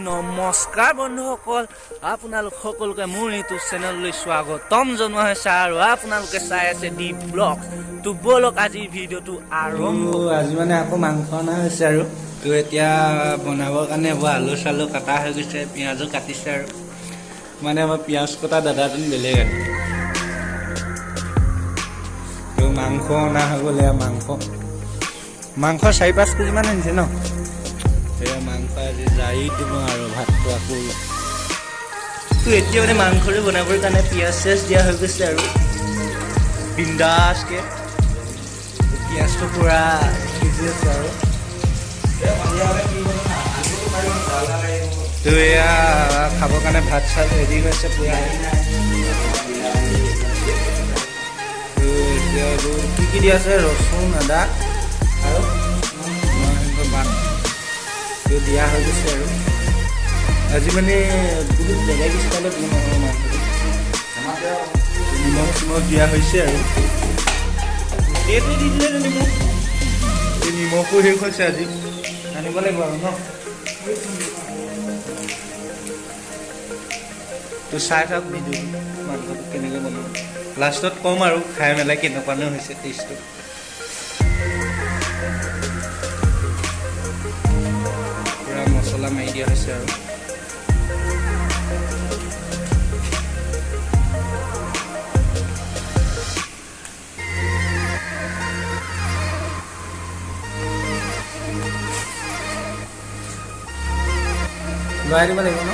নমস্কাৰ বন্ধুসকল, আপোনালোক সকলোকে মোৰ ইউটিউব চেনেললৈ স্বাগতম জনোৱা হৈছে আৰু আপোনালোকে চাই আছে ডি ব্লগ। তো বলক আজিৰ ভিডিঅ'টো আৰম্ভ। আজি মানে আকৌ মাংস অনা হৈছে আৰু তো এতিয়া বনাবৰ কাৰণে আলু চালু কাটা হৈ গৈছে, পিঁয়াজো কাটিছে আৰু মানে আমাৰ পিঁয়াজ কটা দাদাজন বেলেগ আৰু তো মাংস অনা হৈ গ'লে মাংস 4-5 কেজি মান আনিছে ন। সেয়া মাংস আজি জাৰি দিব আৰু ভাতটো আকৌ তো এতিয়া মানে মাংসটো বনাবৰ কাৰণে পিঁয়াজ চিয়াজ দিয়া হৈ গৈছে আৰু বিন্দাছকৈ পিঁয়াজটো পূৰা সিজি আছে আৰু তো এয়া খাবৰ কাৰণে ভাত চাত ৰেডি হৈছে পূৰা। তো এতিয়া কি দিয়া আছে, ৰচুন আদা আৰু তো দিয়া হৈ গৈছে আৰু আজি মানে বহুত বেলেগ ষ্টাইলত বনাব মাংসটো, নিমখ চিমখ দিয়া হৈছে আৰু এইটো দি দিলে নিমখ, এই নিমখো শেষ হৈছে, আজি আনিব লাগিব আৰু ন। তো চাই থাকক ভিডিঅ'টো মাংসটো কেনেকৈ বনাব, লাষ্টত ক'ম আৰু খাই মেলাই কেনেকুৱানো হৈছে টেষ্টটো। মছলা মাৰি দিয়া হৈছে আৰু লৰাই দিব লাগিব ন।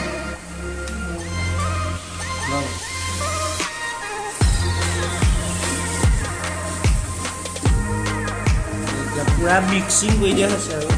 এতিয়া পূৰা মিক্সিং কৰি দিয়া হৈছে আৰু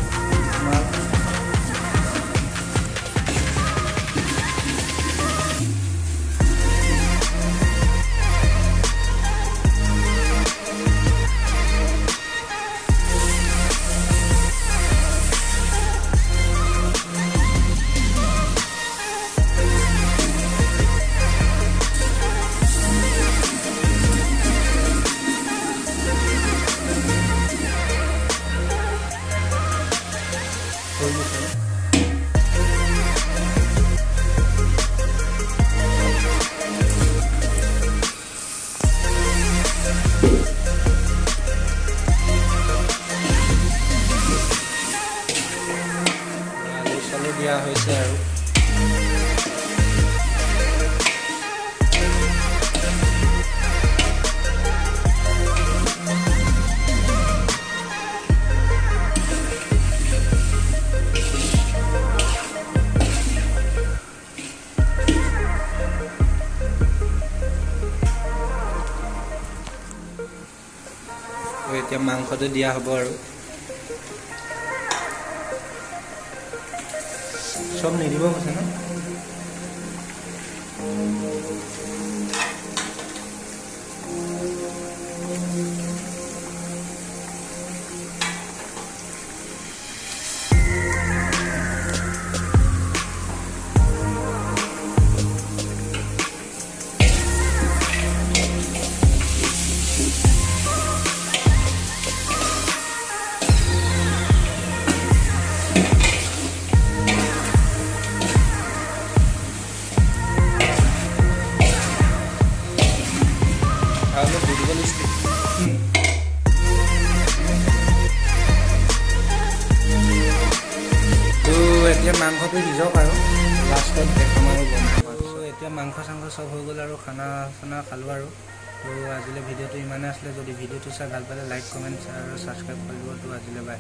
দিয়া হৈছে আৰু এতিয়া মাংসটো দিয়া হ'ব আৰু সব নিদিব কৈছে ন। এতিয়া মাংসটো সিজক আৰু লাষ্টত দেখাম আৰু বনাম আৰু। এতিয়া মাংস চাংস চব হৈ গ'ল আৰু খানা চানা খালোঁ আৰু। তো আজিলৈ ভিডিঅ'টো ইমানে আছিলে, যদি ভিডিঅ'টো চাই ভাল পালে লাইক কমেণ্ট আৰু ছাবস্ক্ৰাইব কৰিব। তো আজিলৈ বাই।